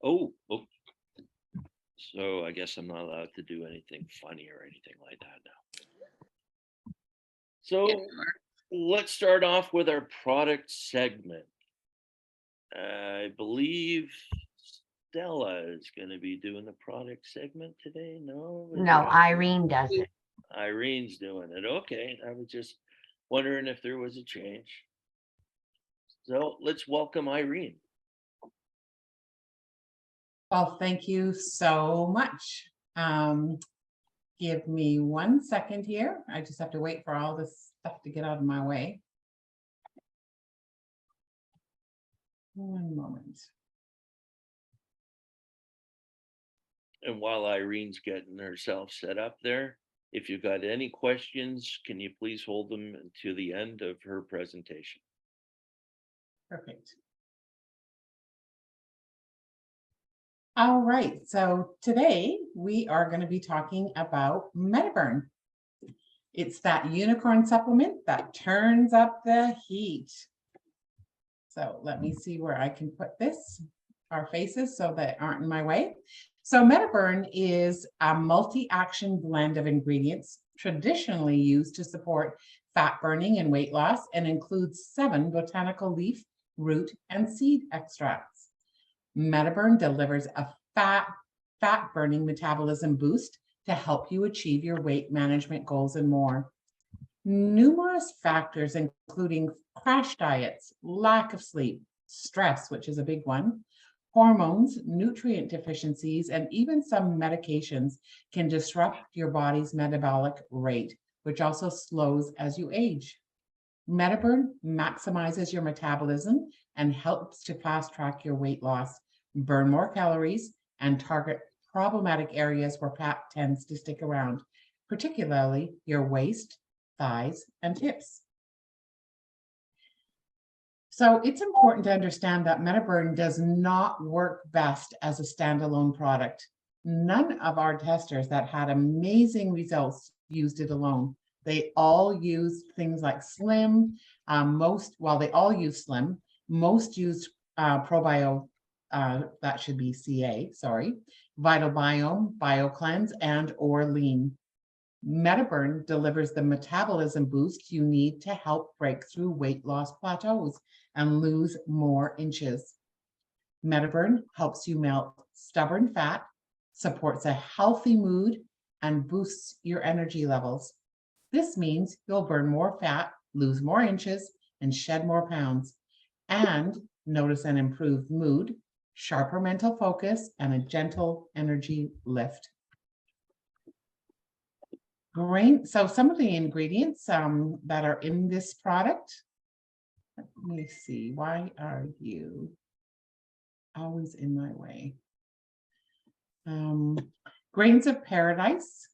Oh, so I guess I'm not allowed to do anything funny or anything like that now. So let's start off with our product segment. I believe Stella is going to be doing the product segment today. No, No, Irene does it. Irene's doing it. Okay, I was just wondering if there was a change. So let's welcome Irene. Well, thank you so much. Give me 1 second here. I just have to wait for all this stuff to get out of my way. 1 moment. And while Irene's getting herself set up there, if you've got any questions, can you please hold them to the end of her presentation? Perfect. All right, so today we are going to be talking about Metaburn. It's that unicorn supplement that turns up the heat. So let me see where I can put this, our faces, so that aren't in my way. So Metaburn is a multi-action blend of ingredients traditionally used to support fat burning and weight loss, and includes 7 botanical leaf, root, and seed extracts. Metaburn delivers a fat burning metabolism boost to help you achieve your weight management goals and more. Numerous factors, including crash diets, lack of sleep, stress, which is a big one, hormones, nutrient deficiencies, and even some medications can disrupt your body's metabolic rate, which also slows as you age. Metaburn maximizes your metabolism and helps to fast track your weight loss, burn more calories, and target problematic areas where fat tends to stick around, particularly your waist, thighs, and hips. So it's important to understand that Metaburn does not work best as a standalone product. None of our testers that had amazing results used it alone. They all used things like Slim. They all use Slim. Most used Probio, that should be CA, sorry, Vital Biome, BioCleanse, and or Lean. Metaburn delivers the metabolism boost you need to help break through weight loss plateaus and lose more inches. Metaburn helps you melt stubborn fat, supports a healthy mood, and boosts your energy levels. This means you'll burn more fat, lose more inches, and shed more pounds, and notice an improved mood, sharper mental focus, and a gentle energy lift. Great. So some of the ingredients that are in this product, let me see, why are you always in my way? Grains of paradise.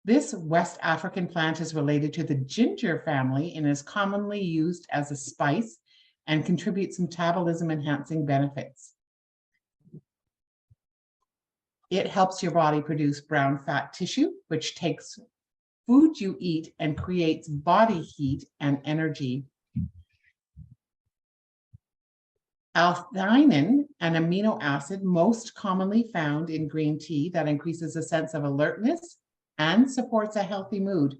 This West African plant is related to the ginger family and is commonly used as a spice and contributes metabolism enhancing benefits. It helps your body produce brown fat tissue, which takes food you eat and creates body heat and energy. L-theanine, an amino acid most commonly found in green tea that increases a sense of alertness and supports a healthy mood.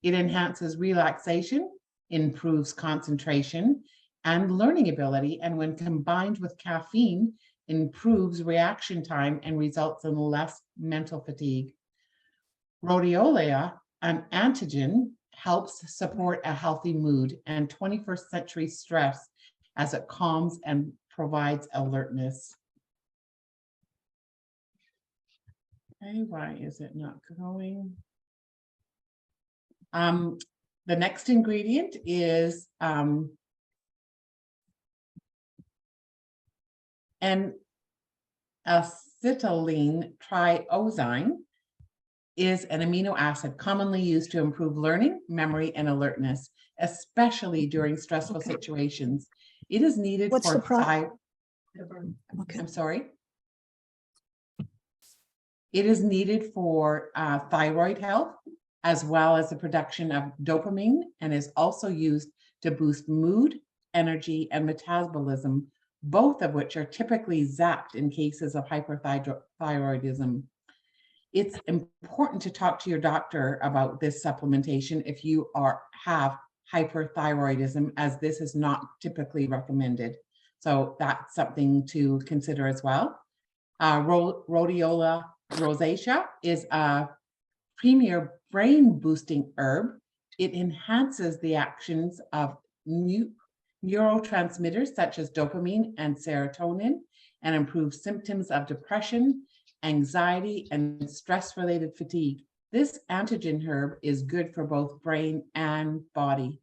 It enhances relaxation, improves concentration and learning ability, and when combined with caffeine, improves reaction time and results in less mental fatigue. Rhodiola, an antigen, helps support a healthy mood and 21st century stress as it calms and provides alertness. Okay, why is it not going? The next ingredient is an acetylene triosine is an amino acid commonly used to improve learning, memory, and alertness, especially during stressful situations. It is needed What's for the product? Okay. I'm sorry. It is needed for thyroid health, as well as the production of dopamine, and is also used to boost mood, energy, and metabolism both of which are typically zapped in cases of hyperthyroidism. It's important to talk to your doctor about this supplementation if you have hyperthyroidism, as this is not typically recommended. So that's something to consider as well. Rhodiola rosacea is a premier brain boosting herb. It enhances the actions of neurotransmitters such as dopamine and serotonin, and improves symptoms of depression, anxiety, and stress-related fatigue. This antigen herb is good for both brain and body.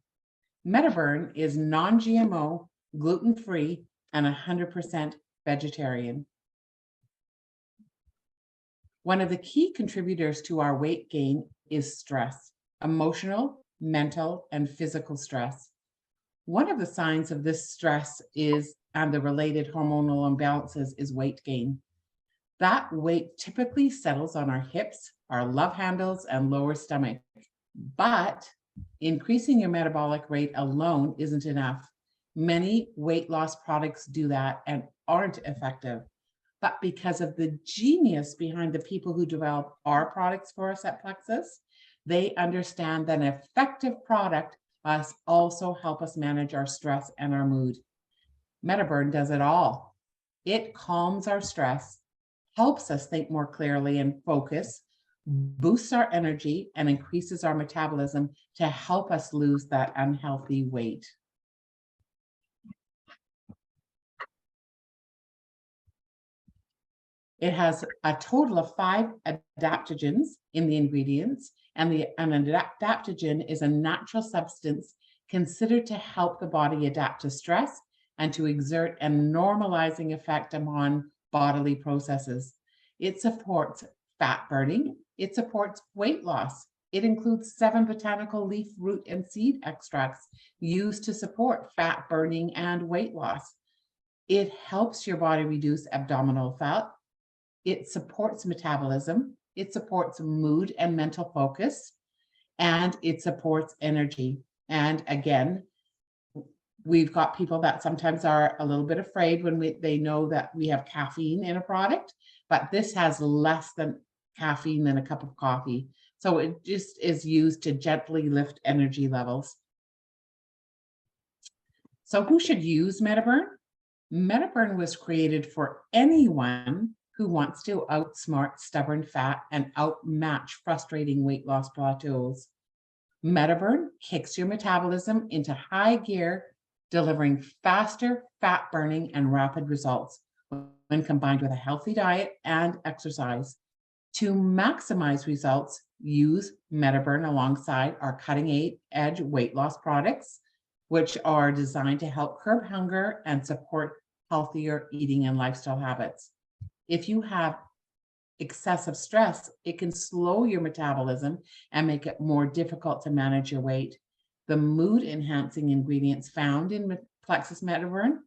Metaburn is non-GMO, gluten-free, and 100% vegetarian. One of the key contributors to our weight gain is stress, emotional, mental, and physical stress. One of the signs of this stress and the related hormonal imbalances is weight gain. That weight typically settles on our hips, our love handles, and lower stomach. But increasing your metabolic rate alone isn't enough. Many weight loss products do that and aren't effective. But because of the genius behind the people who develop our products for us at Plexus, they understand that an effective product must also help us manage our stress and our mood. Metaburn does it all. It calms our stress, helps us think more clearly and focus, boosts our energy, and increases our metabolism to help us lose that unhealthy weight. It has a total of 5 adaptogens in the ingredients, and an adaptogen is a natural substance considered to help the body adapt to stress and to exert a normalizing effect upon bodily processes. It supports fat burning. It supports weight loss. It includes 7 botanical leaf, root, and seed extracts used to support fat burning and weight loss. It helps your body reduce abdominal fat. It supports metabolism. It supports mood and mental focus, and it supports energy. And again, we've got people that sometimes are a little bit afraid when they know that we have caffeine in a product, but this has less than caffeine than a cup of coffee. So it just is used to gently lift energy levels. So who should use Metaburn? Metaburn was created for anyone who wants to outsmart stubborn fat and outmatch frustrating weight loss plateaus. Metaburn kicks your metabolism into high gear, delivering faster fat burning and rapid results when combined with a healthy diet and exercise. To maximize results, use Metaburn alongside our cutting-edge weight loss products, which are designed to help curb hunger and support healthier eating and lifestyle habits. If you have excessive stress, it can slow your metabolism and make it more difficult to manage your weight. The mood-enhancing ingredients found in Plexus Metaburn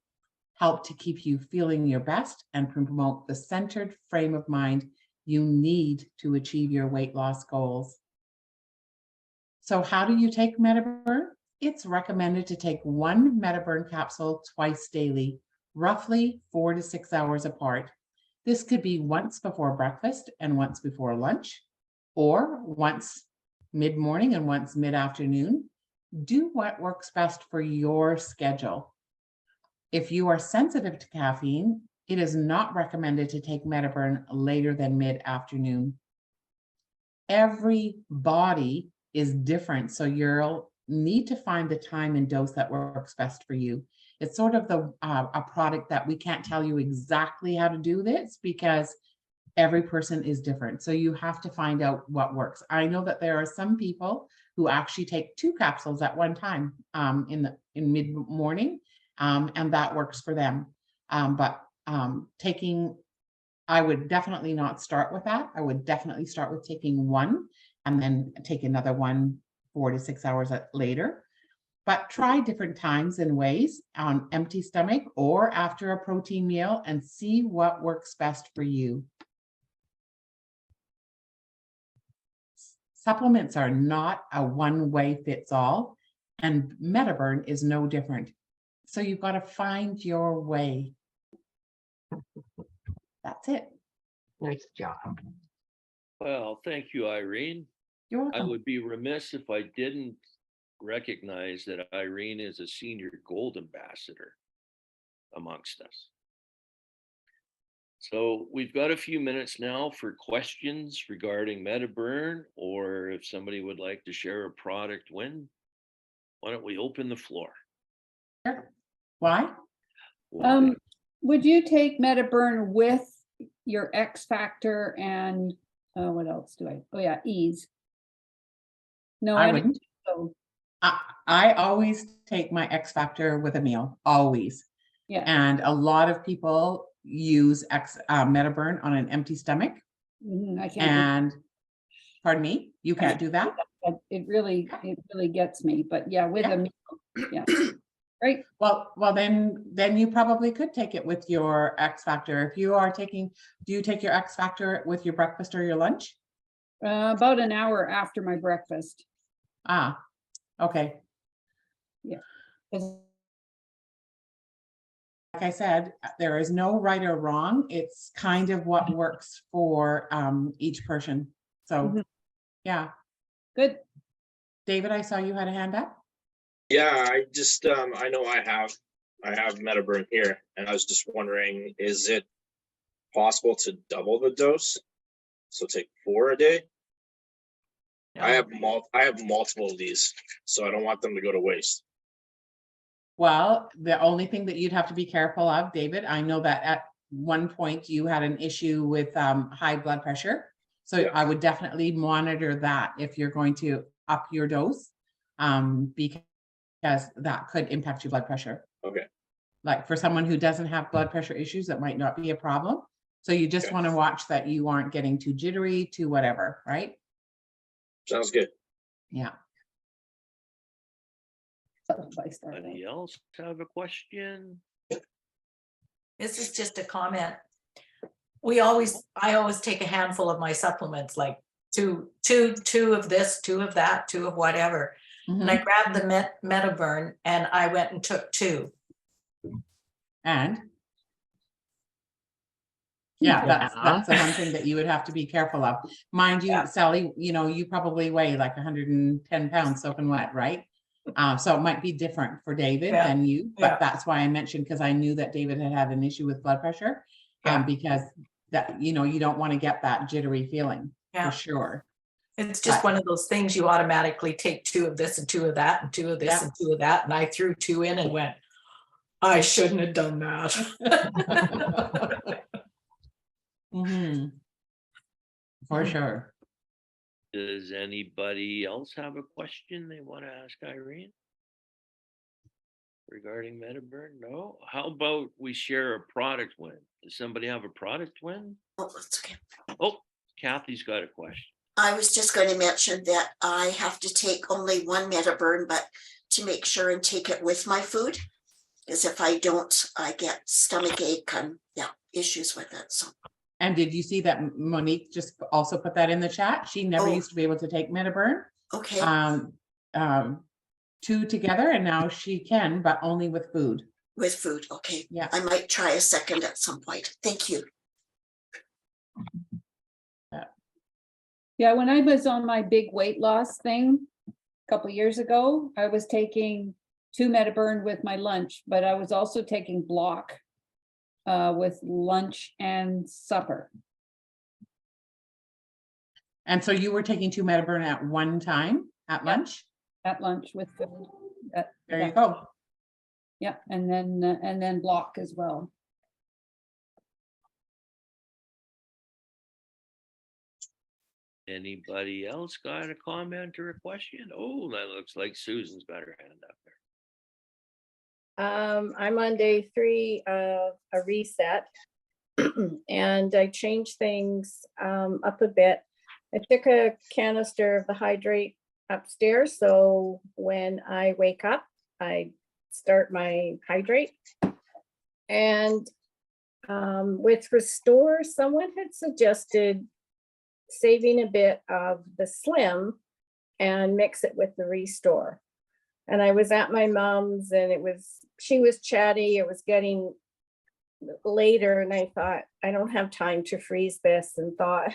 help to keep you feeling your best and promote the centered frame of mind you need to achieve your weight loss goals. So how do you take Metaburn? It's recommended to take 1 Metaburn capsule twice daily, roughly 4 to 6 hours apart. This could be once before breakfast and once before lunch, or once mid-morning and once mid-afternoon. Do what works best for your schedule. If you are sensitive to caffeine, it is not recommended to take Metaburn later than mid-afternoon. Every body is different, so you'll need to find the time and dose that works best for you. It's sort of a product that we can't tell you exactly how to do this because every person is different. So you have to find out what works. I know that there are some people who actually take 2 capsules at one time in mid-morning, and that works for them. I would definitely not start with that. I would definitely start with taking 1 and then take another 1 4 to 6 hours later. But try different times and ways on empty stomach or after a protein meal and see what works best for you. Supplements are not a one-way fits all, and Metaburn is no different. So you've got to find your way. That's it. Nice job. Well, thank you, Irene. You're I welcome. would be remiss if I didn't recognize that Irene is a senior gold ambassador amongst us. So we've got a few minutes now for questions regarding Metaburn, or if somebody would like to share a product win, why don't we open the floor? Sure. Why? Would you take Metaburn with your X Factor and what else do I? Oh yeah, ease. No, I I didn't. wouldn't. So I always take my X Factor with a meal, always. yeah, And a lot of people use Metaburn on an empty stomach. I can't. And pardon me, you can't do that? It really gets me. But yeah, with Yeah. a meal. Yeah. Right. Well, then you probably could take it with your X Factor. If you are taking, do you take your X Factor with your breakfast or your lunch? About an hour after my breakfast. Ah, okay. 'Cause Like I said, there is no right or wrong. It's kind of what works for each person. So, Mhm. yeah. Good. David, I saw you had a hand up. Yeah, I just I know I have Metaburn here, and I was just wondering, is it possible to double the dose? So take 4 a day? I have multiple of these, so I don't want them to go to waste. Well, the only thing that you'd have to be careful of, David, I know that at one point you had an issue with high blood pressure. So Yeah. I would definitely monitor that if you're going to up your dose, because that could impact your blood pressure. Okay. Like for someone who doesn't have blood pressure issues, that might not be a problem. So you just Okay. want to watch that you aren't getting too jittery, too whatever, right? Sounds good. Yeah. By starting. Anybody else have a question? This is just a comment. I always take a handful of my supplements, like two of this, 2 of that, 2 of whatever. And I Mhm. grabbed the Metaburn and I went and took 2. And yeah, Yeah. that's the one thing that you would have to be careful of. Mind you, Yeah. Sally, you probably weigh like 110 pounds soaking wet, right? So it might be different for David Yeah. than you, Yeah. but that's why I mentioned, because I knew that David had an issue with blood pressure. Yeah. Because that, you don't want to get that jittery feeling Yeah. for sure. It's just one of those things you automatically take 2 of this and 2 of that and 2 of this Yeah. and 2 of that. And I threw 2 in and went, I shouldn't have done that. Mhm. For sure. Does anybody else have a question they want to ask Irene? Regarding Metaburn? No? How about we share a product win? Does somebody have a product win? Oh, it's okay. Oh, Kathy's got a question. I was just going to mention that I have to take only one Metaburn, but to make sure and take it with my food. Because if I don't, I get stomach ache and issues with it. So And did you see that Monique just also put that in the chat? She never Oh. used to be able to take Metaburn. okay, 2 together, and now she can, but only with food. with food. Okay. Yeah. I might try a second at some point. Thank you. Yeah, when I was on my big weight loss thing a couple years ago, I was taking 2 Metaburn with my lunch, but I was also taking block with lunch and supper. And so you were taking 2 Metaburn at one time at lunch? At lunch with food. There you go. Yeah, and then block as well. Anybody else got a comment or a question? Oh, that looks like Susan's got her hand up there. I'm on day 3 of a reset and I changed things up a bit. I took a canister of the hydrate upstairs, so when I wake up, I start my hydrate. And with Restore, someone had suggested saving a bit of the Slim and mix it with the Restore. And I was at my mom's and she was chatty. It was getting later and I thought, I don't have time to freeze this and thought.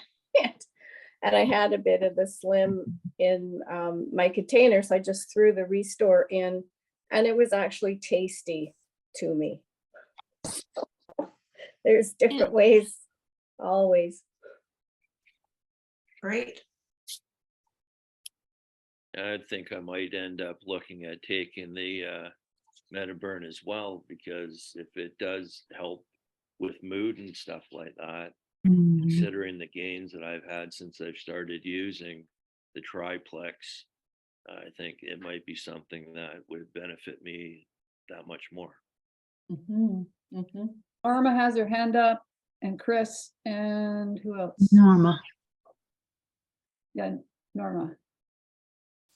And I had a bit of the slim in my container, so I just threw the Restore in and it was actually tasty to me. There's different ways, always. Great. I think I might end up looking at taking the Metaburn as well, because if it does help with mood and stuff like that, considering the gains that I've had since I've started using the triplex, I think it might be something that would benefit me that much more. Mhm, mhm. Norma has her hand up, and Chris, and who else? Norma. Yeah, Norma.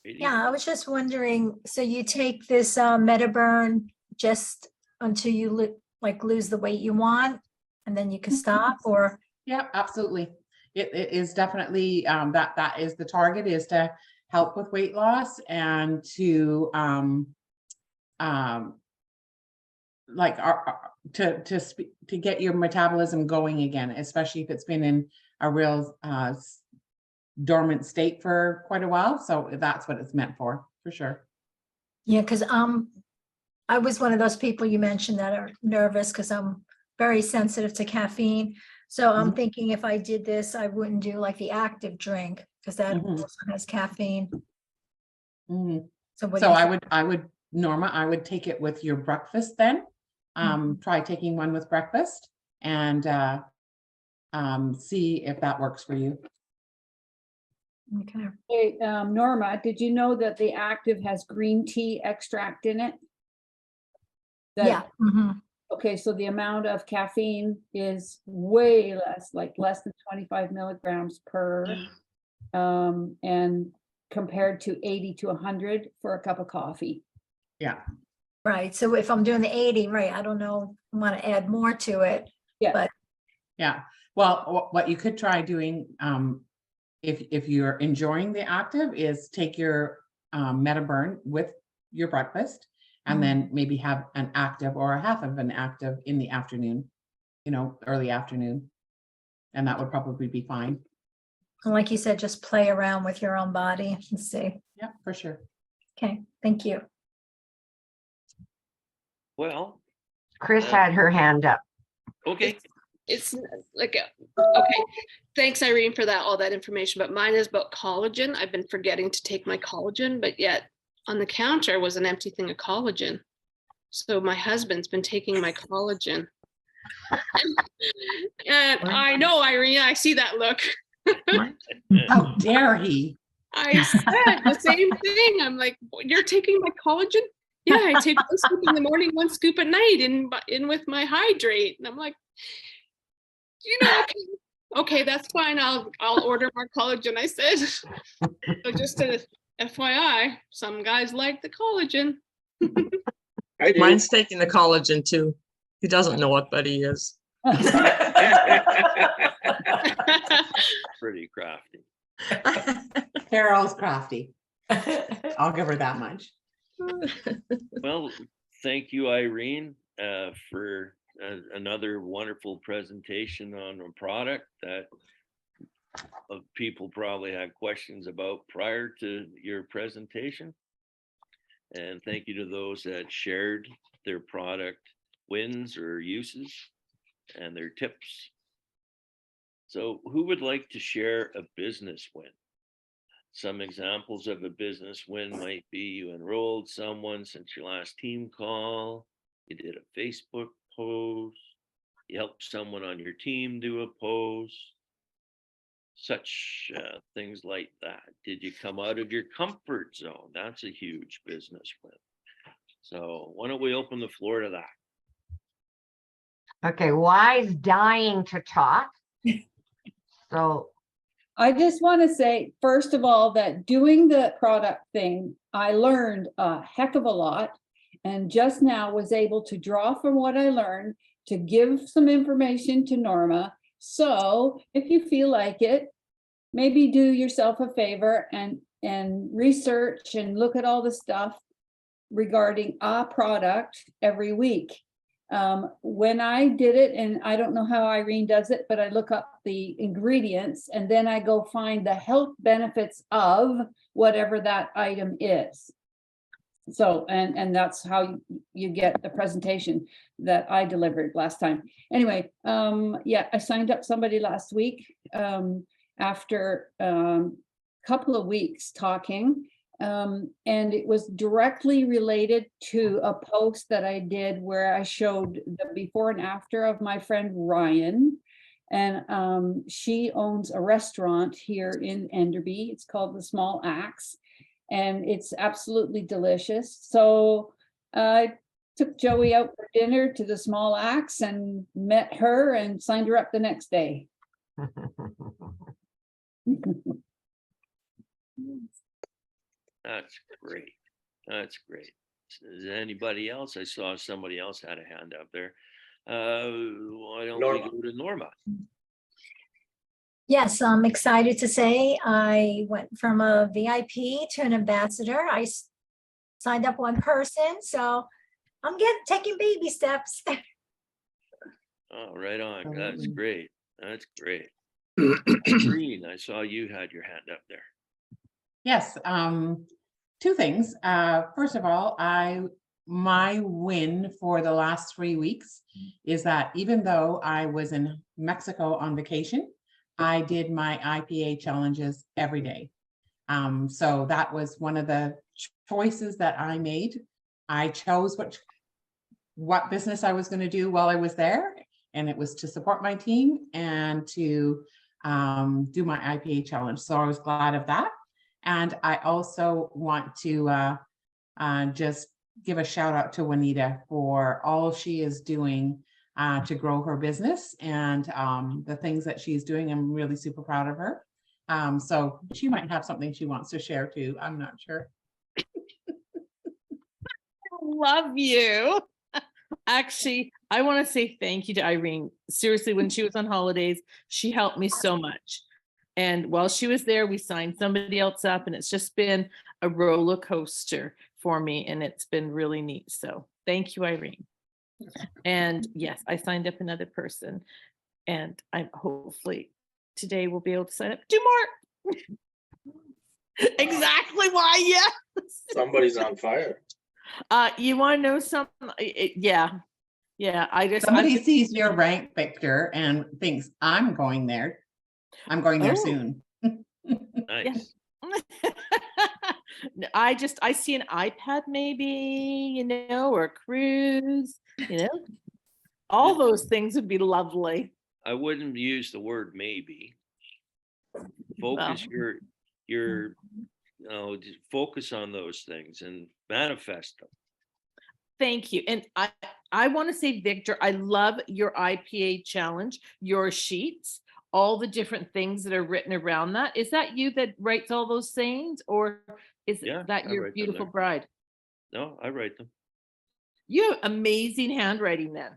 Katie? Yeah, I was just wondering, so you take this Metaburn just until you lose the weight you want, and then you can stop, or? Yeah, absolutely. It is definitely that is the target, is to help with weight loss and to like to get your metabolism going again, especially if it's been in a real dormant state for quite a while. So that's what it's meant for sure. Yeah, because I was one of those people you mentioned that are nervous because I'm very sensitive to caffeine. So I'm thinking if I did this, I wouldn't do like the active drink because that also has caffeine. Mhm. So what do So you I think? would, Norma, I would take it with your breakfast then. Try taking one with breakfast and see if that works for you. Okay. Hey, Norma, did you know that the active has green tea extract in it? That- Yeah. Mhm. Okay, so the amount of caffeine is way less, like less than 25 milligrams per, and compared to 80 to 100 for a cup of coffee. Yeah. Right. So if I'm doing the 80, right, I don't know, I want to add more to it. Yeah. But Yeah. Well, what you could try doing, if you're enjoying the active, is take your Metaburn with your breakfast, and then maybe have an active or a half of an active in the afternoon, early afternoon. And that would probably be fine. and like you said, just play around with your own body and see. Yeah, for sure. Okay, thank you. Well, Chris had her hand up. okay. It's like, okay, thanks Irene for all that information, but mine is about collagen. I've been forgetting to take my collagen, but yet on the counter was an empty thing of collagen. So my husband's been taking my collagen. And I know, Irene, I see that look. How dare he? I said the same thing. I'm like, you're taking my collagen? Yeah, I take one scoop in the morning, one scoop at night in with my hydrate. And I'm like, okay, that's fine. I'll order more collagen, I said. So just a FYI, some guys like the collagen. I do. Mine's taking the collagen too. He doesn't know what, but he is. Pretty crafty. Carol's crafty. I'll give her that much. Well, thank you, Irene, for another wonderful presentation on a product that people probably had questions about prior to your presentation. And thank you to those that shared their product wins or uses and their tips. So who would like to share a business win? Some examples of a business win might be you enrolled someone since your last team call, you did a Facebook post, you helped someone on your team do a post, such things like that. Did you come out of your comfort zone? That's a huge business win. So why don't we open the floor to that? Okay, Y's dying to talk. So I just want to say, first of all, that doing the product thing, I learned a heck of a lot. And just now was able to draw from what I learned to give some information to Norma. So if you feel like it, maybe do yourself a favor and research and look at all the stuff regarding a product every week. When I did it, and I don't know how Irene does it, but I look up the ingredients and then I go find the health benefits of whatever that item is. So, and that's how you get the presentation that I delivered last time. Anyway, yeah, I signed up somebody last week, after couple of weeks talking. And it was directly related to a post that I did where I showed the before and after of my friend Ryan. And she owns a restaurant here in Enderby. It's called The Small Axe, and it's absolutely delicious. So I took Joey out for dinner to The Small Axe and met her and signed her up the next day. That's great. That's great. Is there anybody else? I saw somebody else had a hand up there. Why don't we Norma. go to Norma? Yes, I'm excited to say I went from a VIP to an ambassador. Signed up one person, so I'm taking baby steps. Oh, right on. That's Absolutely. great. That's great. Green, I saw you had your hand up there. Yes, two things. First of all, my win for the last 3 weeks is that even though I was in Mexico on vacation, I did my IPA challenges every day. So that was one of the choices that I made. I chose what business I was going to do while I was there, and it was to support my team and to do my IPA challenge. So I was glad of that. And I also want to just give a shout out to Juanita for all she is doing to grow her business and the things that she's doing. I'm really super proud of her. So she might have something she wants to share too. I'm not sure. Love you. Actually, I want to say thank you to Irene. Seriously, when she was on holidays, she helped me so much. And while she was there, we signed somebody else up, and it's just been a roller coaster for me, and it's been really neat. So thank you, Irene. And yes, I signed up another person, and I'm hopefully today we'll be able to sign up 2 more. Exactly why, yes. Somebody's on fire. You want to know something? Yeah. Somebody sees your rank, Victor, and thinks, I'm going there. I'm going there Oh. soon. Nice. I see an iPad maybe, or a cruise, all those things would be lovely. I wouldn't use the word maybe. Focus your just focus on those things and manifest them. Thank you. And I want to say, Victor, I love your IPA challenge, your sheets, all the different things that are written around that. Is that you that writes all those sayings, or is Yeah, that I your write them beautiful there. bride? No, I write them. You have amazing handwriting then.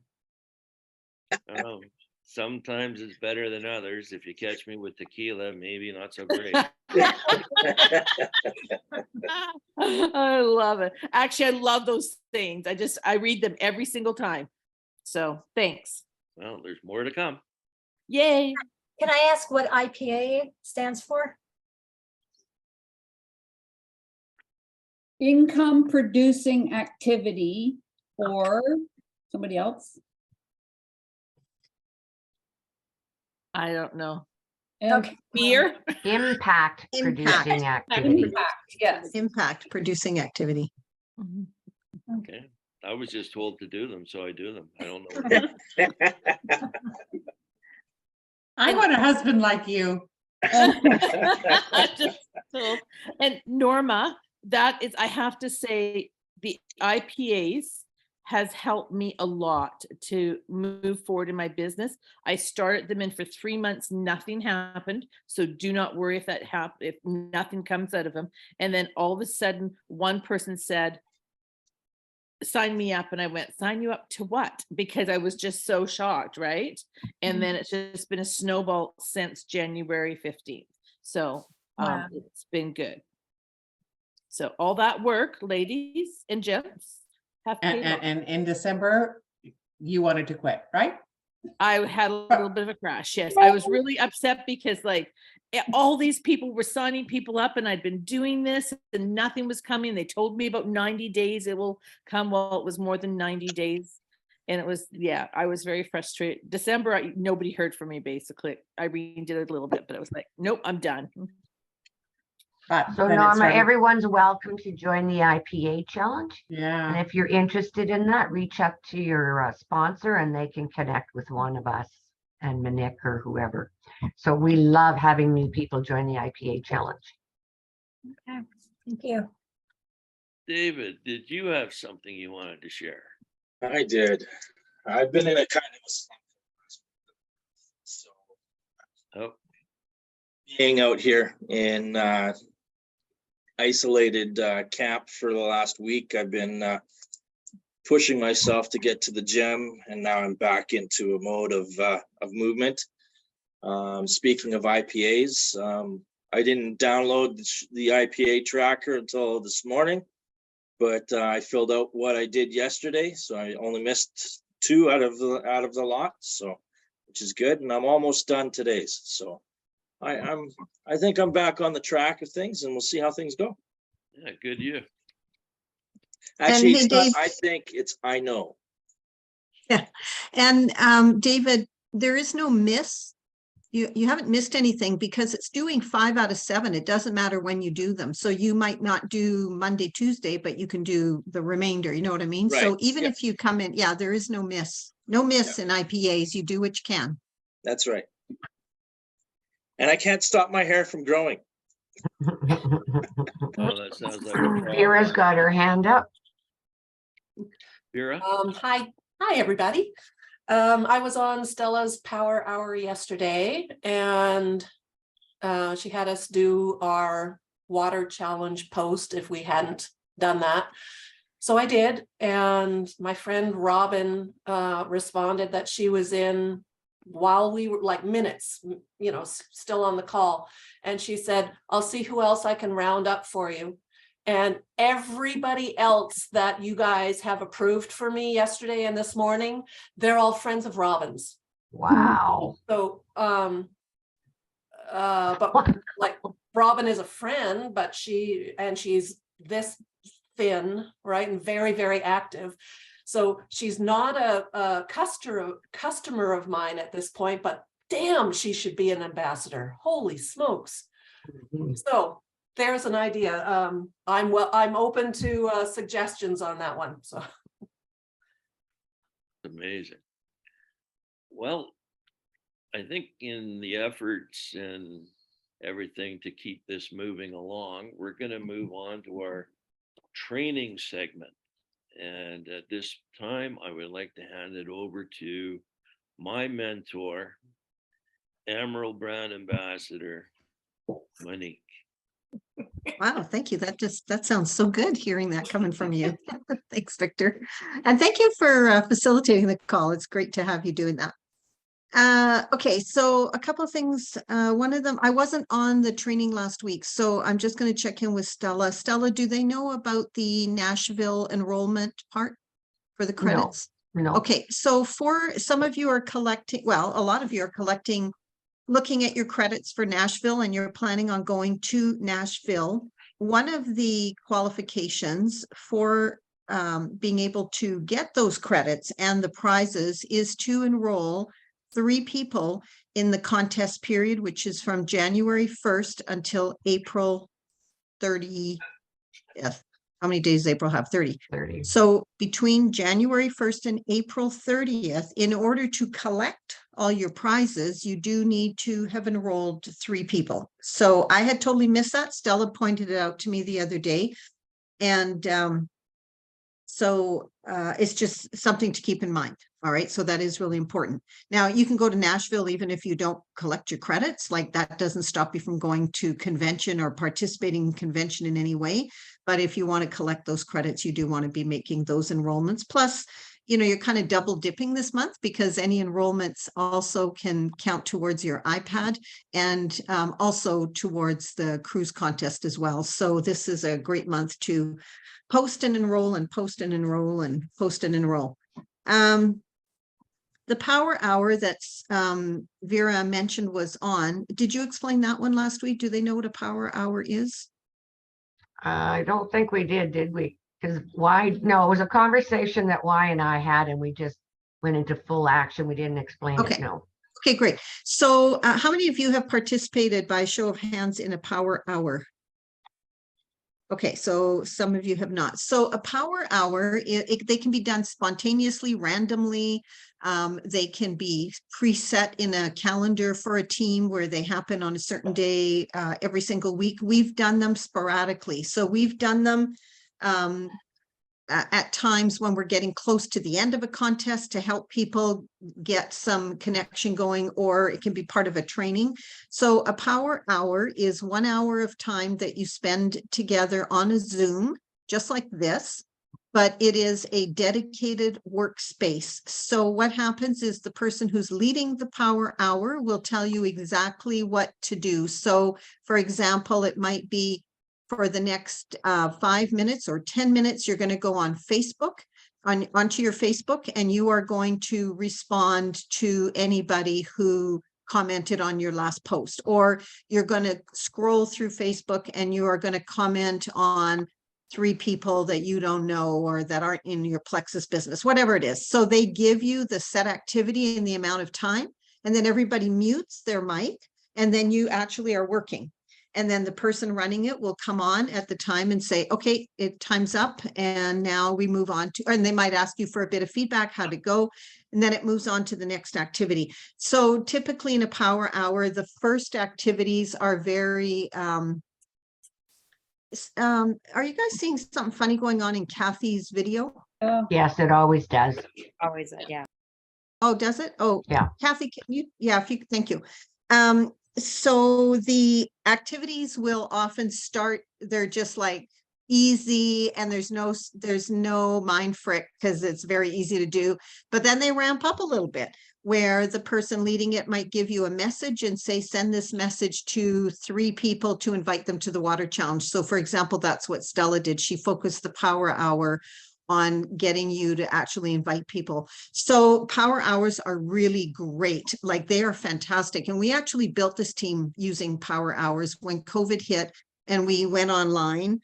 Sometimes it's better than others. If you catch me with tequila, maybe not so great. I love it. Actually, I love those things. I read them every single time. So thanks. Well, there's more to come. Yay. Can I ask what IPA stands for? Income producing activity, or somebody else. I don't know. Okay. Beer? Impact producing activity. Impact, yes. Impact producing activity. Mhm. Okay. I was just told to do them, so I do them. I don't know. I want a husband like you. And Norma, I have to say, the IPAs has helped me a lot to move forward in my business. I started them in for 3 months, nothing happened. So do not worry if nothing comes out of them. And then all of a sudden, one person said, sign me up. And I went, sign you up to what? Because I was just so shocked, right? And then it's just been a snowball since January 15th. So Wow. it's been good. So all that work, ladies and gents, have paid off. And in December, you wanted to quit, right? I had a little bit of a crash. Yes, I was really upset because like all these people were signing people up and I'd been doing this and nothing was coming. They told me about 90 days it will come. Well, it was more than 90 days. And it was, yeah, I was very frustrated. December, nobody heard from me basically. Irene did a little bit, but I was like, nope, I'm done. But So then it's Norma, really- everyone's welcome to join the IPA challenge. And Yeah, if you're interested in that, reach out to your sponsor and they can connect with one of us and Monique or whoever. So we love having new people join the IPA challenge. Thank you. David, did you have something you wanted to share? I did. I've been in a kind of a slump. So Oh, being out here in isolated camp for the last week, I've been pushing myself to get to the gym, and now I'm back into a mode of movement. Speaking of IPAs, I didn't download the IPA tracker until this morning, but I filled out what I did yesterday, so I only missed 2 out of the lot, so which is good, and I'm almost done today's. So I think I'm back on the track of things, and we'll see how things go. yeah, good you. Actually, hey, it's not, Dave- I think it's I know. Yeah. And David, there is no miss. You haven't missed anything because it's doing 5 out of 7. It doesn't matter when you do them. So you might not do Monday, Tuesday, but you can do the remainder. You know what I mean? So Right, even yep. if you come in, yeah, there is no miss. No miss in IPAs. You do what you can. That's right. And I can't stop my hair from growing. Oh, that sounds like a problem. Vera's got her hand up. Vera? Hi, everybody. I was on Stella's Power Hour yesterday and she had us do our water challenge post if we hadn't done that. So I did, and my friend Robin responded that she was in while we were like minutes, you know, still on the call. And she said, I'll see who else I can round up for you. And everybody else that you guys have approved for me yesterday and this morning, they're all friends of Robin's. Wow. So, but like Robin is a friend, but she's this thin, right? And very, very active. So she's not a customer of mine at this point, but damn, she should be an ambassador. Holy smokes. So there's an idea. I'm open to suggestions on that one. So Amazing. Well, I think in the efforts and everything to keep this moving along, we're going to move on to our training segment. And at this time, I would like to hand it over to my mentor, Emerald Brand Ambassador, Monique. Wow, thank you. That sounds so good hearing that coming from you. Thanks, Victor. And thank you for facilitating the call. It's great to have you doing that. Okay, so a couple of things. One of them, I wasn't on the training last week, so I'm just going to check in with Stella. Stella, do they know about the Nashville enrollment part for the credits? No. Okay, so for some of you are collecting, well, a lot of you are collecting, looking at your credits for Nashville and you're planning on going to Nashville. One of the qualifications for being able to get those credits and the prizes is to enroll 3 people in the contest period, which is from January 1st until April 30th. How many days does April have? 30. 30. So between January 1st and April 30th, in order to collect all your prizes, you do need to have enrolled 3 people. So I had totally missed that. Stella pointed it out to me the other day. And so it's just something to keep in mind. All right. So that is really important. Now you can go to Nashville even if you don't collect your credits. Like that doesn't stop you from going to convention or participating in convention in any way. But if you want to collect those credits, you do want to be making those enrollments. Plus, you know, you're kind of double dipping this month because any enrollments also can count towards your iPad and also towards the cruise contest as well. So this is a great month to post and enroll and post and enroll and post and enroll. The power hour that's Vera mentioned was on. Did you explain that one last week? Do they know what a power hour is? I don't think we did we? Because no, it was a conversation that Y and I had, and we just went into full action. We didn't explain Okay. it, no. Okay, great. So how many of you have participated by show of hands in a power hour? Okay, so some of you have not. So a power hour, they can be done spontaneously, randomly. They can be preset in a calendar for a team where they happen on a certain day every single week. We've done them sporadically. So we've done them at times when we're getting close to the end of a contest to help people get some connection going, or it can be part of a training. So a power hour is 1 hour of time that you spend together on a Zoom, just like this, but it is a dedicated workspace. So what happens is the person who's leading the power hour will tell you exactly what to do. So for example, it might be for the next 5 minutes or 10 minutes, you're going to go on Facebook, onto your Facebook, and you are going to respond to anybody who commented on your last post, or you're going to scroll through Facebook and you are going to comment on 3 people that you don't know or that aren't in your Plexus business, whatever it is. So they give you the set activity and the amount of time, and then everybody mutes their mic, and then you actually are working. And then the person running it will come on at the time and say, okay, time's up. And now we move on to, and they might ask you for a bit of feedback, how'd it go? And then it moves on to the next activity. So typically in a power hour, the first activities are very, are you guys seeing something funny going on in Kathy's video? Yes, it always does. Always, yeah. Oh, does it? Oh, Yeah. Kathy, can you, yeah, if you, thank you. So the activities will often start, they're just like easy, and there's no mind frick because it's very easy to do, but then they ramp up a little bit where the person leading it might give you a message and say, send this message to 3 people to invite them to the water challenge. So for example, that's what Stella did. She focused the power hour on getting you to actually invite people. So power hours are really great. Like, they are fantastic. And we actually built this team using power hours. When COVID hit and we went online,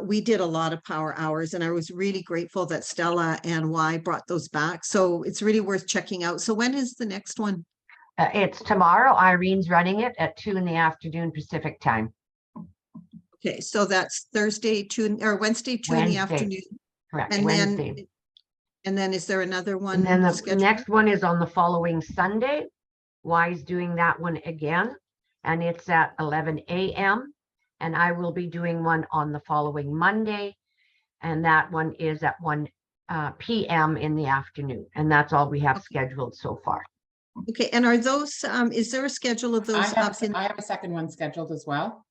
we did a lot of power hours, and I was really grateful that Stella and Y brought those back. So it's really worth checking out. So when is the next one? It's tomorrow. Irene's running it at 2 p.m. Pacific time. Okay, so that's Thursday, Wednesday, 2 in the afternoon. Correct. And Wednesday. then is there another one? And then the scheduled? next one is on the following Sunday. Y's doing that one again, and it's at 11 a.m. And I will be doing one on the following Monday, and that one is at 1 p.m. in the afternoon. And that's all we have scheduled so far. Okay, and are those, is there a schedule of those up in? I have a second one scheduled as well.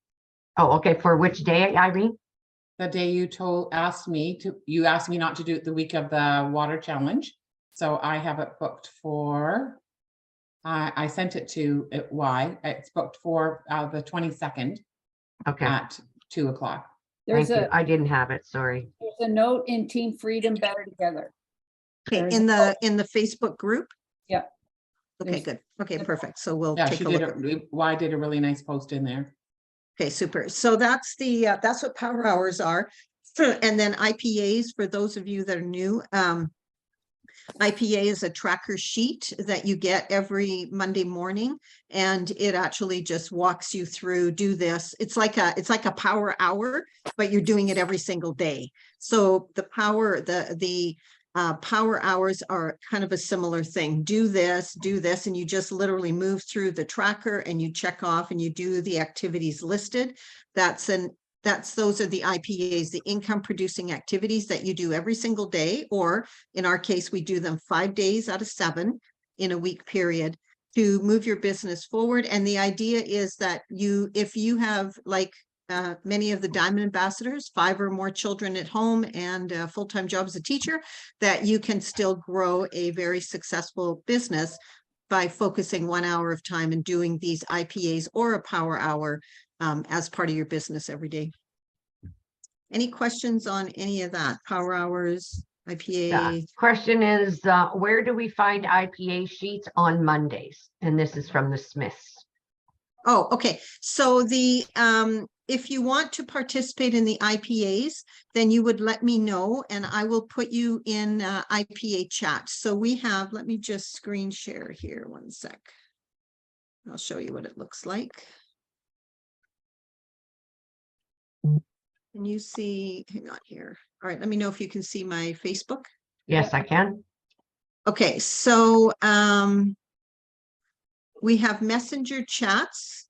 Oh, okay. For which day, Irene? The day you asked me not to do it the week of the water challenge. So I have it booked for, I sent it to Y. It's booked for the 22nd. Okay. At 2 o'clock. There's I didn't have it. Sorry. There's a note in Team Freedom Better Together. Okay, in the Facebook group? Yeah. Okay, good. Okay, perfect. So we'll Yeah, take a look. Y did a really nice post in there. Okay, super. So that's that's what power hours are. And then IPAs, for those of you that are new, IPA is a tracker sheet that you get every Monday morning, and it actually just walks you through, do this. It's like a power hour, but you're doing it every single day. So the power hours are kind of a similar thing. Do this, and you just literally move through the tracker and you check off and you do the activities listed. Those are the IPAs, the income producing activities that you do every single day, or in our case, we do them 5 days out of 7 in a week period to move your business forward. And the idea is that if you have, like many of the Diamond Ambassadors, 5 or more children at home and a full-time job as a teacher, that you can still grow a very successful business by focusing 1 hour of time and doing these IPAs or a power hour as part of your business every day. Any questions on any of that? Power hours, IPA. Question is, where do we find IPA sheets on Mondays? And this is from the Smiths. Oh, okay. So if you want to participate in the IPAs, then you would let me know and I will put you in IPA chat. So we have, let me just screen share here 1 sec. I'll show you what it looks like. Can you see, hang on here. All right, let me know if you can see my Facebook. Yes, I can. Okay, so we have messenger chats.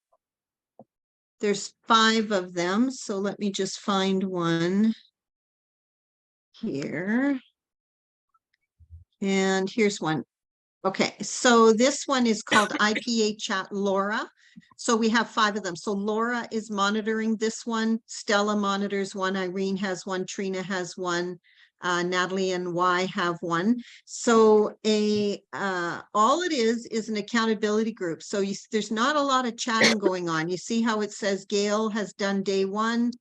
There's 5 of them, so let me just find one here. And here's one. Okay, so this one is called IPA Chat Laura. So we have 5 of them. So Laura is monitoring this one. Stella monitors one. Irene has one. Trina has one. Natalie and Y have one. So all it is an accountability group. So there's not a lot of chatting going on. You see how it says Gail has done day 1.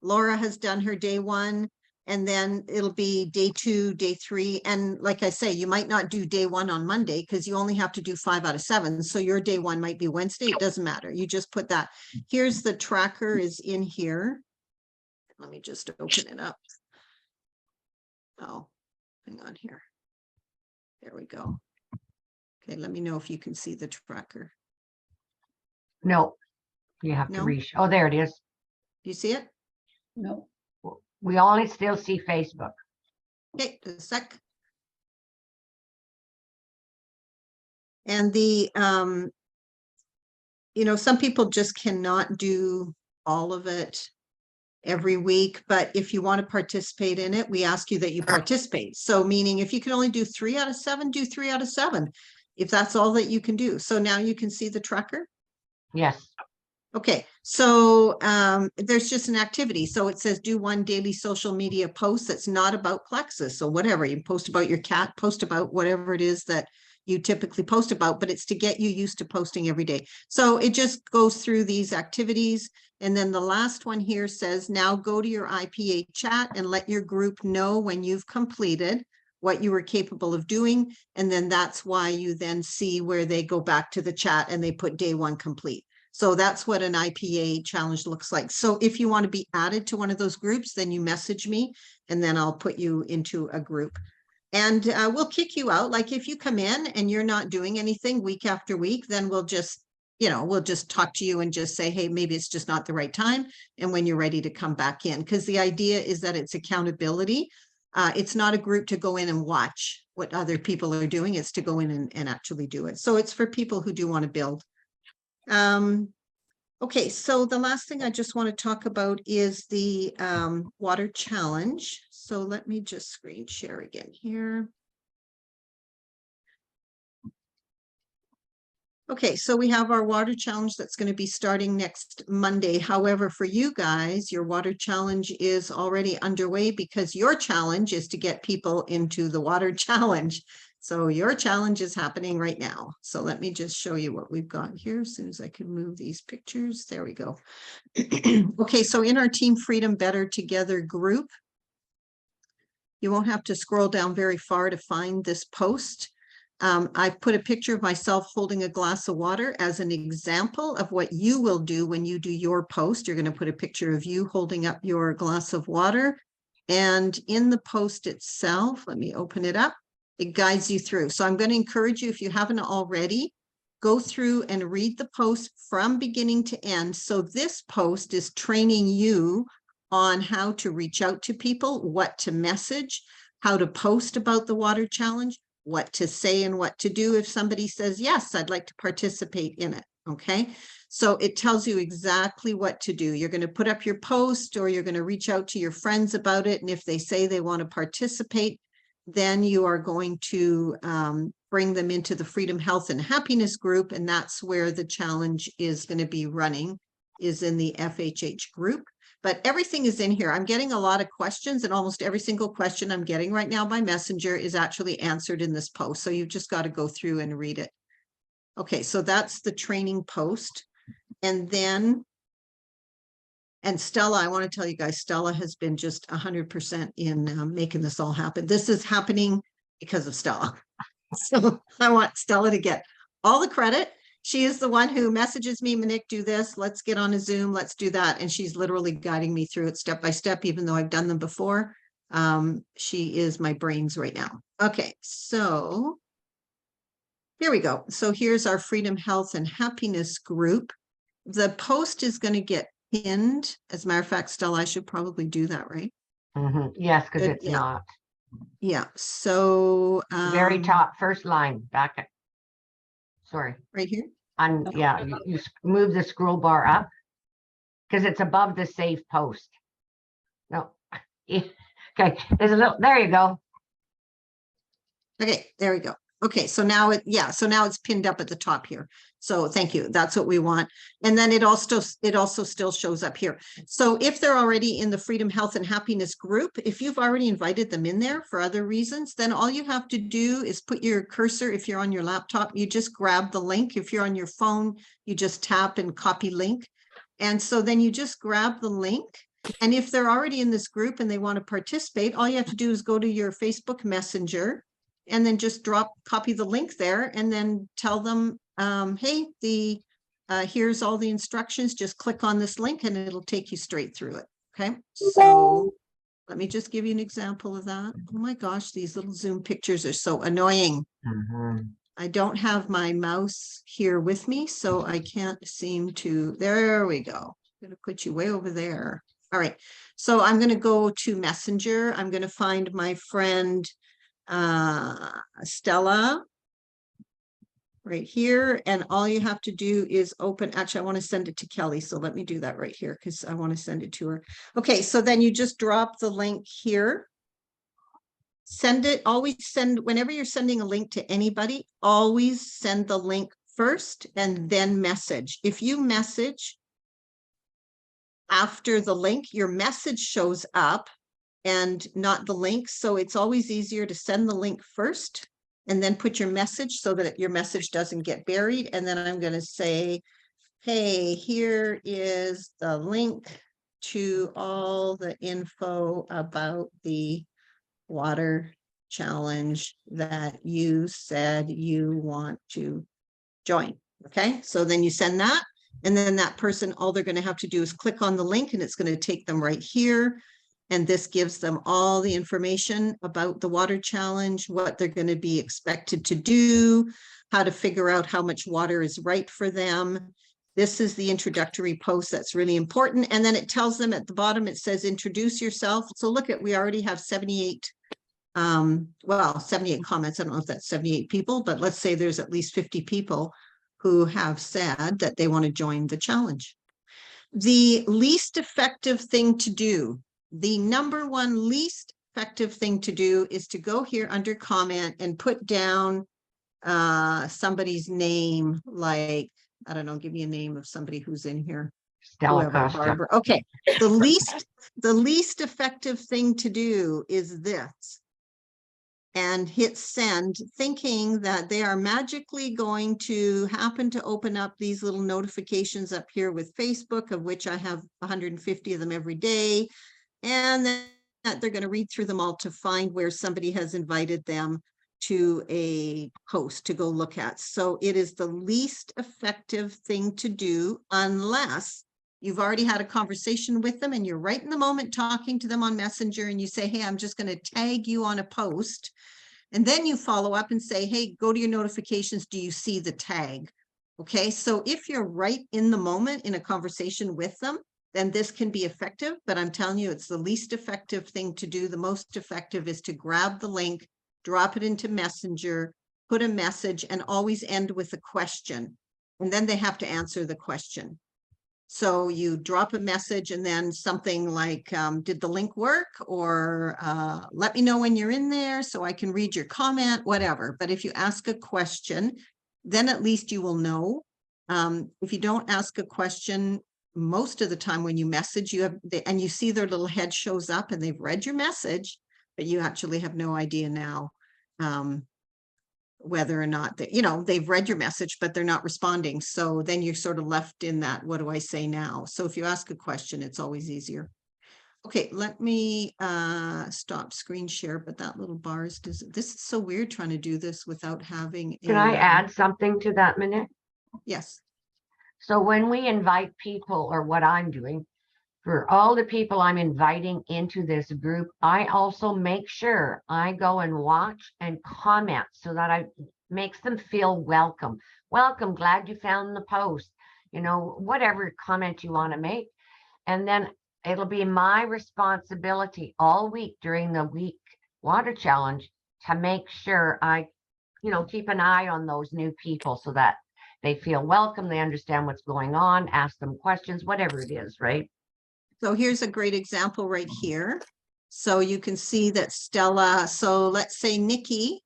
Laura has done her day 1. And then it'll be day 2, day 3. And like I say, you might not do day 1 on Monday because you only have to do 5 out of 7. So your day 1 might be Wednesday. It doesn't matter. You just put that. Here's the tracker is in here. Let me just open it up. Oh, hang on here. There we go. Okay, let me know if you can see the tracker. No, you have to No? reach. Oh, there it is. Do you see it? No. We only still see Facebook. Okay, a sec. And the, some people just cannot do all of it every week, but if you want to participate in it, we ask you that you participate. So meaning if you can only do 3 out of 7, do 3 out of 7, if that's all that you can do. So now you can see the tracker. Yes. Okay, so there's just an activity. So it says do 1 daily social media post that's not about Plexus. So whatever, you post about your cat, post about whatever it is that you typically post about, but it's to get you used to posting every day. So it just goes through these activities. And then the last one here says, now go to your IPA chat and let your group know when you've completed what you were capable of doing. And then that's why you then see where they go back to the chat and they put day 1 complete. So that's what an IPA challenge looks like. So if you want to be added to one of those groups, then you message me and then I'll put you into a group. And we'll kick you out. Like if you come in and you're not doing anything week after week, then we'll just talk to you and just say, hey, maybe it's just not the right time. And when you're ready to come back in, because the idea is that it's accountability. It's not a group to go in and watch what other people are doing. It's to go in and actually do it. So it's for people who do want to build. Okay, so the last thing I just want to talk about is the water challenge. So let me just screen share again here. Okay, so we have our water challenge that's going to be starting next Monday. However, for you guys, your water challenge is already underway because your challenge is to get people into the water challenge. So your challenge is happening right now. So let me just show you what we've got here as soon as I can move these pictures. There we go. Okay, so in our Team Freedom Better Together group, you won't have to scroll down very far to find this post. I've put a picture of myself holding a glass of water as an example of what you will do when you do your post. You're going to put a picture of you holding up your glass of water. And in the post itself, let me open it up. It guides you through. So I'm going to encourage you, if you haven't already, go through and read the post from beginning to end. So this post is training you on how to reach out to people, what to message, how to post about the water challenge, what to say and what to do if somebody says, yes, I'd like to participate in it. Okay, so it tells you exactly what to do. You're going to put up your post or you're going to reach out to your friends about it. And if they say they want to participate, then you are going to bring them into the Freedom, Health, and Happiness group. And that's where the challenge is going to be running, is in the FHH group. But everything is in here. I'm getting a lot of questions, and almost every single question I'm getting right now by Messenger is actually answered in this post. So you've just got to go through and read it. Okay, so that's the training post. And then And Stella, I want to tell you guys, Stella has been just 100% in making this all happen. This is happening because of Stella. So I want Stella to get all the credit. She is the one who messages me, Monique, do this, let's get on a Zoom, let's do that. And she's literally guiding me through it step by step, even though I've done them before. She is my brains right now. Okay, so here we go. So here's our Freedom, Health, and Happiness group. The post is going to get pinned. As a matter of fact, Stella, I should probably do that, right? Yes, because Good, it's yeah. not. Yeah, so Very top, first line, back it. Sorry. right here. Yeah, you move the scroll bar up because it's above the save post. No. Okay, there's a little, there you go. Okay, there we go. Okay, so now so now it's pinned up at the top here. So thank you. That's what we want. And then it also still shows up here. So if they're already in the Freedom, Health, and Happiness group, if you've already invited them in there for other reasons, then all you have to do is put your cursor. If you're on your laptop, you just grab the link. If you're on your phone, you just tap and copy link. And so then you just grab the link. And if they're already in this group and they want to participate, all you have to do is go to your Facebook Messenger and then just copy the link there and then tell them, hey, here's all the instructions. Just click on this link and it'll take you straight through it. Okay, so let me just give you an example of that. Oh my gosh, these little Zoom pictures are so annoying. I don't have my mouse here with me, so I can't seem to, there we go. I'm gonna put you way over there. All right, so I'm gonna go to Messenger. I'm gonna find my friend, Stella right here, and all you have to do is open. Actually, I want to send it to Kelly, so let me do that right here because I want to send it to her. Okay, so then you just drop the link here. Send it, always send, whenever you're sending a link to anybody, always send the link first and then message. If you message after the link, your message shows up and not the link. So it's always easier to send the link first and then put your message so that your message doesn't get buried. And then I'm going to say, hey, here is the link to all the info about the water challenge that you said you want to join. Okay, so then you send that. And then that person, all they're going to have to do is click on the link and it's going to take them right here. And this gives them all the information about the water challenge, what they're going to be expected to do, how to figure out how much water is right for them. This is the introductory post that's really important. And then it tells them at the bottom, it says, introduce yourself. So look at, we already have 78, 78 comments. I don't know if that's 78 people, but let's say there's at least 50 people who have said that they want to join the challenge. The least effective thing to do, the number one least effective thing to do is to go here under comment and put down somebody's name, like, I don't know, give me a name of somebody who's in here. Stella Whoever, Costa. Barbara. Okay, the least effective thing to do is this. And hit send, thinking that they are magically going to happen to open up these little notifications up here with Facebook, of which I have 150 of them every day. And then they're going to read through them all to find where somebody has invited them to a post to go look at. So it is the least effective thing to do unless you've already had a conversation with them and you're right in the moment talking to them on Messenger and you say, hey, I'm just going to tag you on a post. And then you follow up and say, hey, go to your notifications. Do you see the tag? Okay, so if you're right in the moment in a conversation with them, then this can be effective. But I'm telling you, it's the least effective thing to do. The most effective is to grab the link, drop it into Messenger, put a message, and always end with a question. And then they have to answer the question. So you drop a message and then something like, did the link work? Or let me know when you're in there so I can read your comment, whatever. But if you ask a question, then at least you will know. If you don't ask a question, most of the time when you message, and you see their little head shows up and they've read your message, but you actually have no idea now whether or not they, you know, they've read your message, but they're not responding. So then you're sort of left in that, what do I say now? So if you ask a question, it's always easier. Okay, let me stop screen share, but that little bars does, this is so weird trying to do this without having. Can I a, add something to that minute? Yes. So when we invite people, or what I'm doing, for all the people I'm inviting into this group, I also make sure I go and watch and comment so that I makes them feel welcome. Welcome, glad you found the post, you know, whatever comment you want to make. And then it'll be my responsibility all week during the week water challenge to make sure I, you know, keep an eye on those new people so that they feel welcome, they understand what's going on, ask them questions, whatever it is, right? So here's a great example right here. So you can see that Stella, so let's say Nikki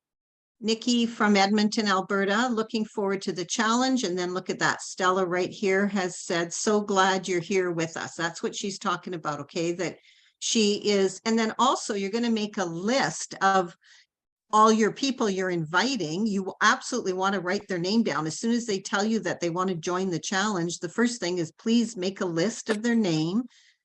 from Edmonton, Alberta, looking forward to the challenge. And then look at that. Stella right here has said, so glad you're here with us. That's what she's talking about. Okay. That she is. And then also you're going to make a list of all your people you're inviting. You will absolutely want to write their name down. As soon as they tell you that they want to join the challenge, the first thing is please make a list of their name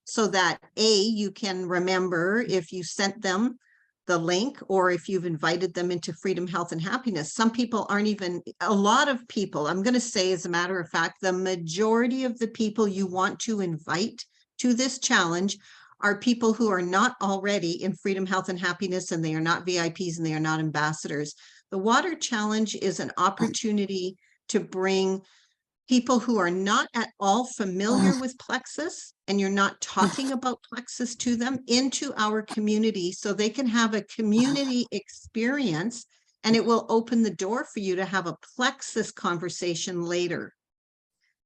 so that you can remember if you sent them the link or if you've invited them into Freedom, Health, and Happiness. Some people aren't even, a lot of people, I'm going to say, as a matter of fact, the majority of the people you want to invite to this challenge are people who are not already in Freedom, Health, and Happiness, and they are not VIPs and they are not ambassadors. The Water Challenge is an opportunity to bring people who are not at all familiar with Plexus, and you're not talking about Plexus to them, into our community so they can have a community experience, and it will open the door for you to have a Plexus conversation later.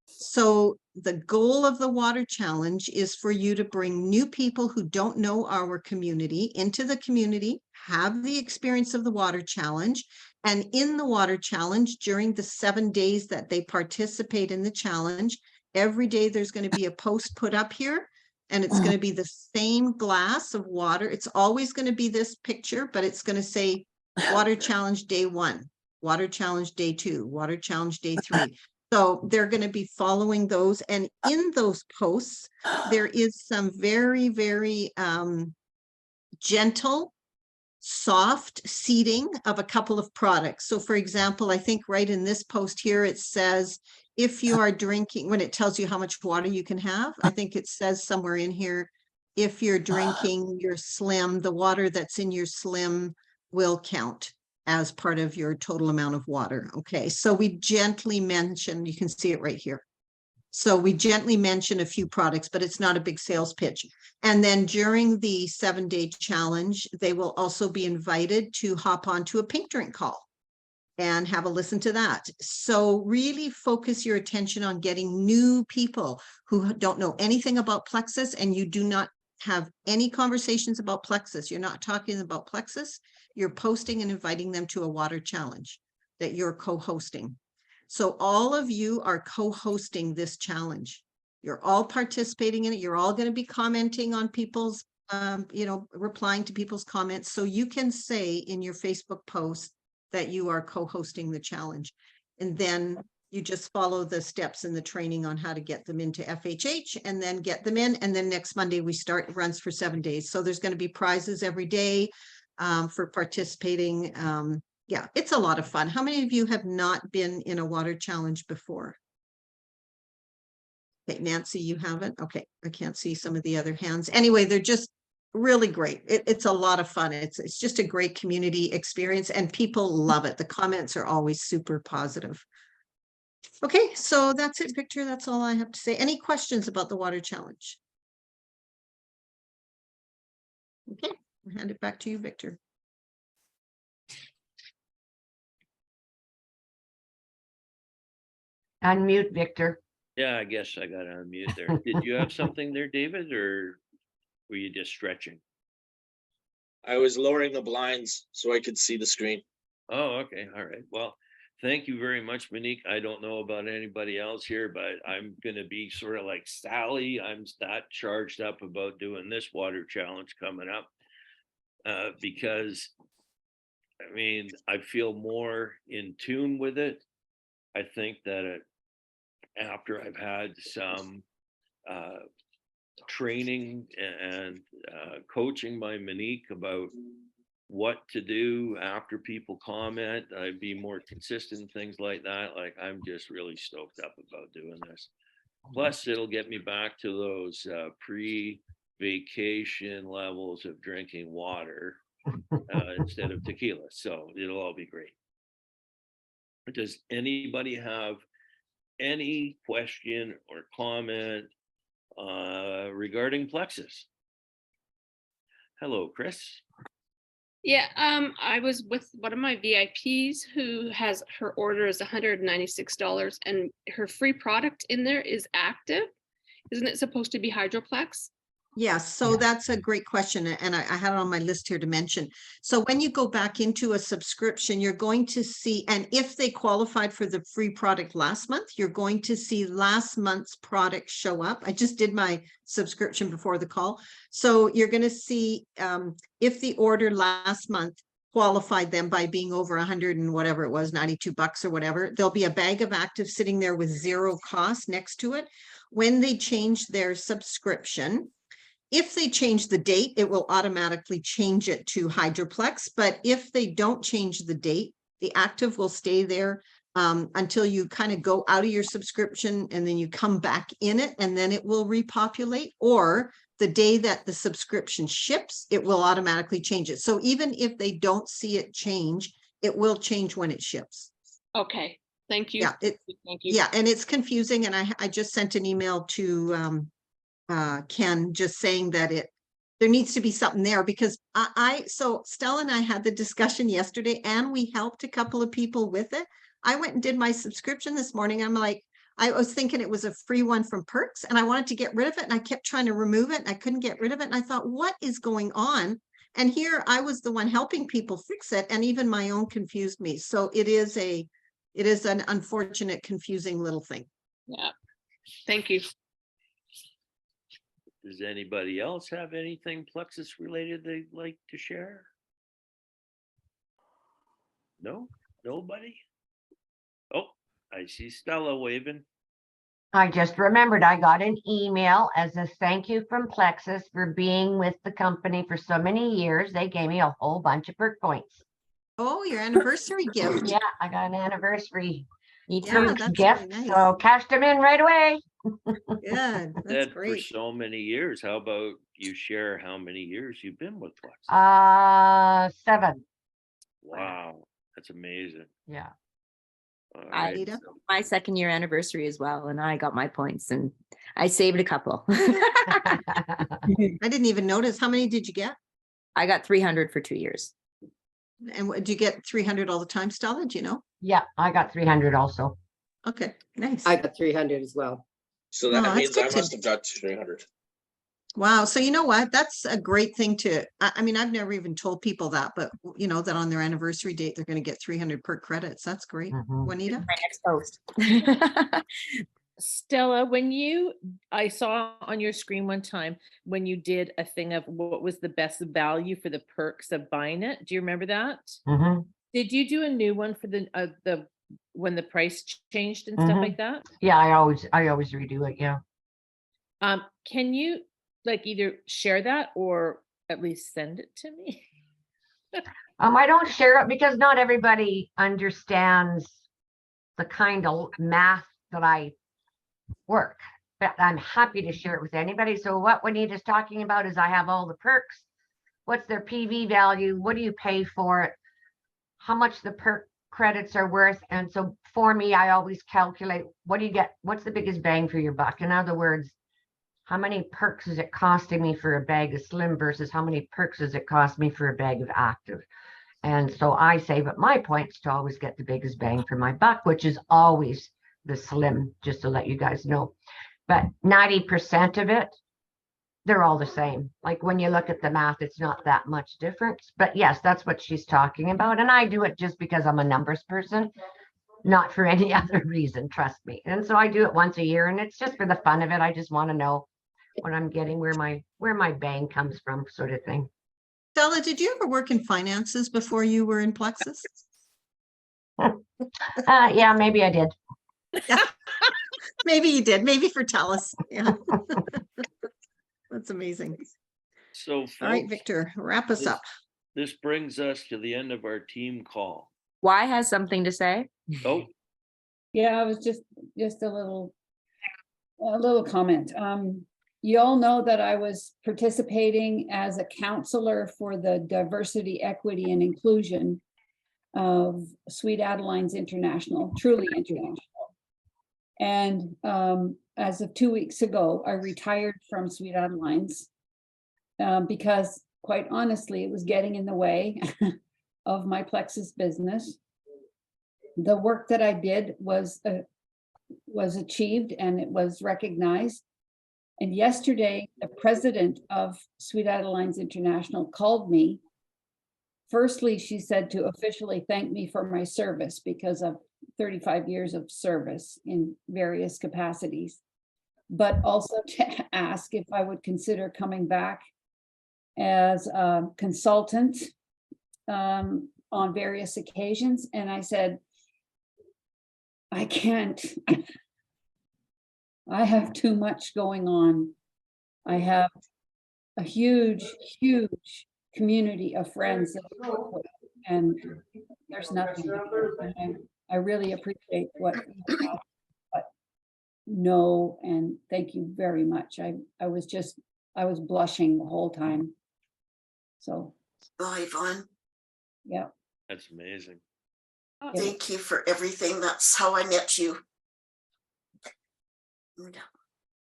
So the goal of the Water Challenge is for you to bring new people who don't know our community into the community, have the experience of the Water Challenge. And in the Water Challenge, during the 7 days that they participate in the challenge, every day there's going to be a post put up here, and it's going to be the same glass of water. It's always going to be this picture, but it's going to say Water Challenge Day 1, Water Challenge Day 2, Water Challenge Day 3. So they're going to be following those. And in those posts, there is some very, very gentle, soft seeding of a couple of products. So for example, I think right in this post here, it says, if you are drinking, when it tells you how much water you can have, I think it says somewhere in here, if you're drinking your Slim, the water that's in your Slim will count as part of your total amount of water. Okay, so we gently mention, you can see it right here. So we gently mention a few products, but it's not a big sales pitch. And then during the 7-day challenge, they will also be invited to hop onto a pink drink call and have a listen to that. So really focus your attention on getting new people who don't know anything about Plexus, and you do not have any conversations about Plexus. You're not talking about Plexus. You're posting and inviting them to a water challenge that you're co-hosting. So all of you are co-hosting this challenge. You're all participating in it. You're all going to be commenting on people's, replying to people's comments. So you can say in your Facebook post that you are co-hosting the challenge. And then you just follow the steps in the training on how to get them into FHH and then get them in. And then next Monday we start, it runs for 7 days. So there's going to be prizes every day for participating. Yeah, it's a lot of fun. How many of you have not been in a water challenge before? Okay, Nancy, you haven't? Okay, I can't see some of the other hands. Anyway, they're just really great. It's a lot of fun. It's just a great community experience and people love it. The comments are always super positive. Okay, so that's it, Victor. That's all I have to say. Any questions about the water challenge? Okay, I'll hand it back to you, Victor. Unmute, Victor. Yeah, I guess I got to unmute there. Did you have something there, David, or were you just stretching? I was lowering the blinds so I could see the screen. Oh, okay. All right. Well, thank you very much, Monique. I don't know about anybody else here, but I'm going to be sort of like Sally. I'm not charged up about doing this water challenge coming up because I mean, I feel more in tune with it. I think that after I've had some training and coaching by Monique about what to do after people comment, I'd be more consistent, things like that. Like, I'm just really stoked up about doing this. Plus, it'll get me back to those pre-vacation levels of drinking water instead of tequila. So it'll all be great. Does anybody have any question or comment regarding Plexus? Hello, Chris. Yeah, I was with one of my VIPs who has her order is $196 and her free product in there is active. Isn't it supposed to be Hydroplex? Yes, so that's a great question, and I had it on my list here to mention. So when you go back into a subscription, you're going to see, and if they qualified for the free product last month, you're going to see last month's product show up. I just did my subscription before the call. So you're going to see if the order last month qualified them by being over 100 and whatever it was, $92 or whatever, there'll be a bag of active sitting there with zero cost next to it. When they change their subscription, if they change the date, it will automatically change it to Hydroplex. But if they don't change the date, the active will stay there until you kind of go out of your subscription and then you come back in it and then it will repopulate. Or the day that the subscription ships, it will automatically change it. So even if they don't see it change, it will change when it ships. Okay, thank you. Yeah, Thank you. yeah, and it's confusing. And I just sent an email to Ken, just saying that there needs to be something there, because so Stella and I had the discussion yesterday and we helped a couple of people with it. I went and did my subscription this morning. I'm like, I was thinking it was a free one from Perks and I wanted to get rid of it and I kept trying to remove it and I couldn't get rid of it. And I thought, what is going on? And here I was the one helping people fix it, and even my own confused me. So it is an unfortunate, confusing little thing. Yeah, thank you. Does anybody else have anything Plexus related they'd like to share? No, nobody? Oh, I see Stella waving. I just remembered I got an email as a thank you from Plexus for being with the company for so many years. They gave me a whole bunch of perk points. Oh, your anniversary gift. Yeah, I got an anniversary Yeah, that's gift, really nice. so cashed them in right away. Good, that's Said for great. so many years. How about you share how many years you've been with Plexus? 7. Wow, that's amazing. Yeah. All I right. Anita? my 2nd year anniversary as well, and I got my points and I saved a couple. I didn't even notice. How many did you get? I got 300 for 2 years. And do you get 300 all the time, Stella? Do you know? Yeah, I got 300 also. Okay, nice. I got 300 as well. So Oh, that that's means good I to- must have got 300. Wow. So you know what? That's a great thing to, I mean, I've never even told people that, but you know, that on their anniversary date, they're going to get 300 per credits. That's great. Mhm. Juanita? My next post. Stella, I saw on your screen one time when you did a thing of what was the best value for the perks of buying it. Do you remember that? Mhm. Did you do a new one for the when the price changed and stuff Mhm. like that? Yeah, I always redo it. Yeah. Can you like either share that or at least send it to me? I don't share it because not everybody understands the kind of math that I work, but I'm happy to share it with anybody. So what Juanita's talking about is I have all the perks. What's their PV value? What do you pay for it? How much the perk credits are worth? And so for me, I always calculate what do you get? What's the biggest bang for your buck? In other words, how many perks is it costing me for a bag of Slim versus how many perks does it cost me for a bag of Active? And so I save up my points to always get the biggest bang for my buck, which is always the Slim, just to let you guys know. But 90% of it, they're all the same. Like when you look at the math, it's not that much difference. But yes, that's what she's talking about. And I do it just because I'm a numbers person, not for any other reason, trust me. And so I do it once a year and it's just for the fun of it. I just want to know what I'm getting, where my bang comes from, sort of thing. Stella, did you ever work in finances before you were in Plexus? Yeah, maybe I did. Maybe you did, maybe for TELUS, yeah. That's amazing. So All right, folks, Victor, wrap us this- up. this brings us to the end of our team call. Y has something to say. Oh, Yeah, I was just a little comment. You all know that I was participating as a counselor for the diversity, equity, and inclusion of Sweet Adelines International, truly international. And as of 2 weeks ago, I retired from Sweet Adelines because quite honestly, it was getting in the way of my Plexus business. The work that I did was achieved and it was recognized. And yesterday, the president of Sweet Adelines International called me. Firstly, she said to officially thank me for my service because of 35 years of service in various capacities, but also to ask if I would consider coming back as a consultant on various occasions. And I said, I can't. I have too much going on. I have a huge, huge community of friends that I work with, and there's nothing. to do. And I really appreciate what you have, but no, and thank you very much. I was blushing the whole time. So, Oh, Yvonne, yeah. that's amazing. thank you for everything. That's how I met you.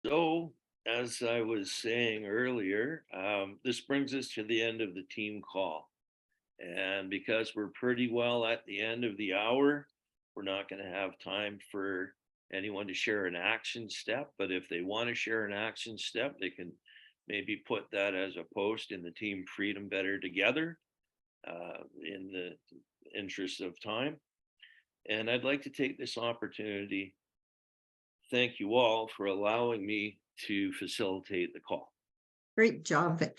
So, as I was saying earlier, this brings us to the end of the team call. And because we're pretty well at the end of the hour, we're not going to have time for anyone to share an action step. But if they want to share an action step, they can maybe put that as a post in the Team Freedom Better Together in the interest of time. And I'd like to take this opportunity. Thank you all for allowing me to facilitate the call. Great job, Victor.